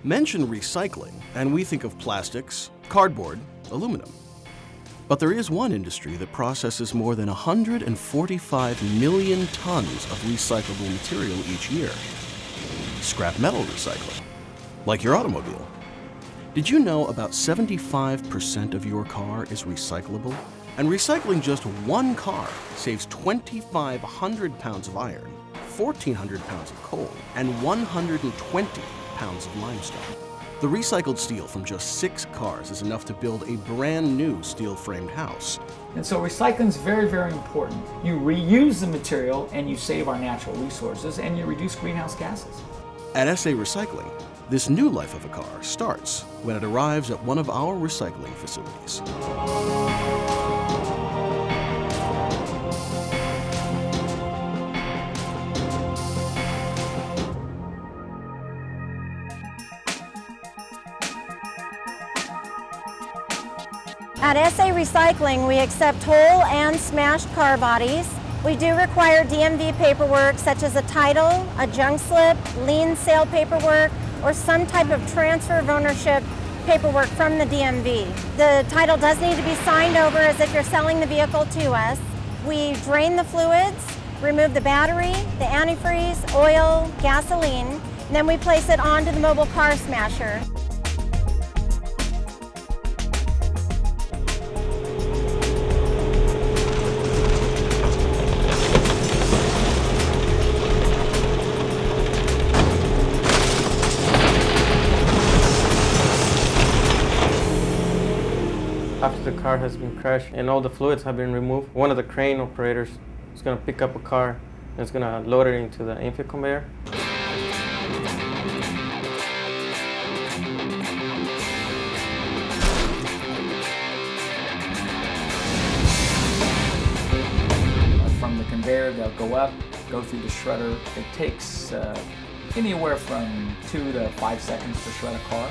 Mention recycling, and we think of plastics, cardboard, aluminum. But there is one industry that processes more than 145 million tons of recyclable material each year. Scrap metal recycling, like your automobile. Did you know about 75% of your car is recyclable? And recycling just one car saves 2,500 pounds of iron, 1,400 pounds of coal, and 120 pounds of limestone. The recycled steel from just 6 cars is enough to build a brand new steel-framed house. And so recycling is very, very important. You reuse the material and you save our natural resources and you reduce greenhouse gases. At SA Recycling, this new life of a car starts when it arrives at one of our recycling facilities. At SA Recycling, we accept whole and smashed car bodies. We do require DMV paperwork such as a title, a junk slip, lien sale paperwork, or some type of transfer of ownership paperwork from the DMV. The title does need to be signed over as if you're selling the vehicle to us. We drain the fluids, remove the battery, the antifreeze, oil, gasoline, and then we place it onto the mobile car smasher. After the car has been crashed and all the fluids have been removed, one of the crane operators is going to pick up a car and is going to load it into the infill conveyor. From the conveyor, they'll go up, go through the shredder. It takes anywhere from 2 to 5 seconds to shred a car.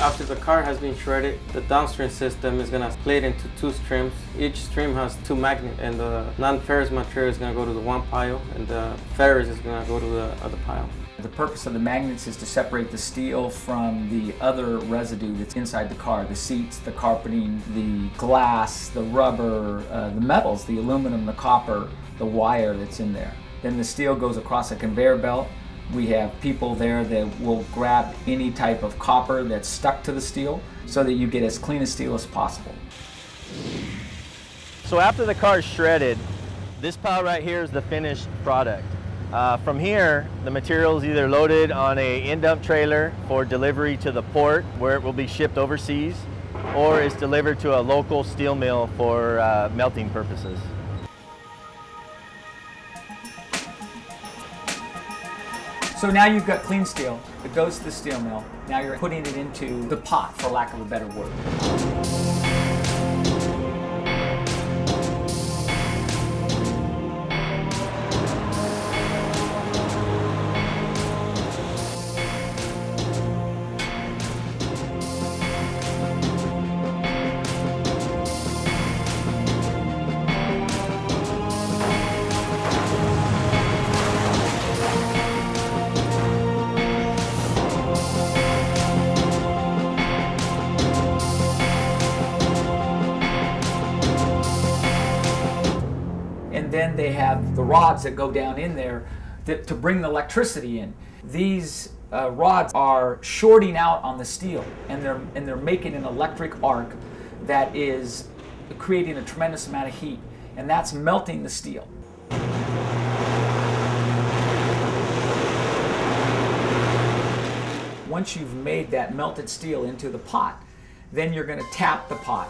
After the car has been shredded, the downstream system is going to split into 2 streams. Each stream has 2 magnets, and the non-ferrous material is going to go to the one pile, and the ferrous is going to go to the other pile. The purpose of the magnets is to separate the steel from the other residue that's inside the car, the seats, the carpeting, the glass, the rubber, the metals, the aluminum, the copper, the wire that's in there. Then the steel goes across a conveyor belt. We have people there that will grab any type of copper that's stuck to the steel so that you get as clean a steel as possible. So after the car is shredded, this pile right here is the finished product. From here, the material is either loaded on a in-dump trailer for delivery to the port where it will be shipped overseas, or is delivered to a local steel mill for melting purposes. So now you've got clean steel, it goes to the steel mill. Now you're putting it into the pot, for lack of a better word. And then they have the rods that go down in there to bring the electricity in. These rods are shorting out on the steel, and they're making an electric arc that is creating a tremendous amount of heat, and that's melting the steel. Once you've made that melted steel into the pot, then you're going to tap the pot.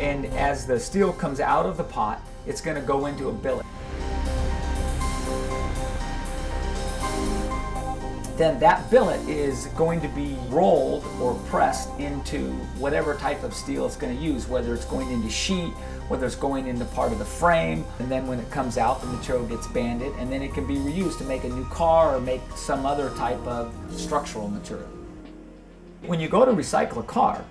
And as the steel comes out of the pot, it's going to go into a billet. then that billet is going to be rolled or pressed into whatever type of steel it's going to use, whether it's going into sheet, whether it's going into part of the frame, and then when it comes out, the material gets banded, and then it can be reused to make a new car or make some other type of structural material. When you go to recycle a car,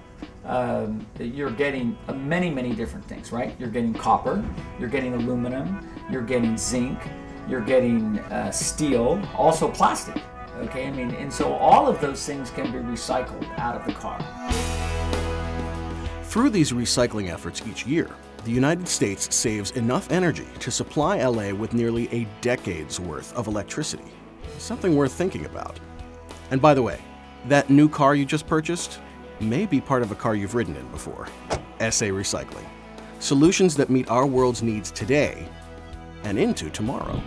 you're getting many different things, right? You're getting copper, you're getting aluminum, you're getting zinc, you're getting steel, also plastic. Okay, I mean, and so all of those things can be recycled out of the car. Through these recycling efforts each year, the United States saves enough energy to supply LA with nearly a decade's worth of electricity. Something worth thinking about. And by the way, that new car you just purchased may be part of a car you've ridden in before. SA Recycling. Solutions that meet our world's needs today and into tomorrow.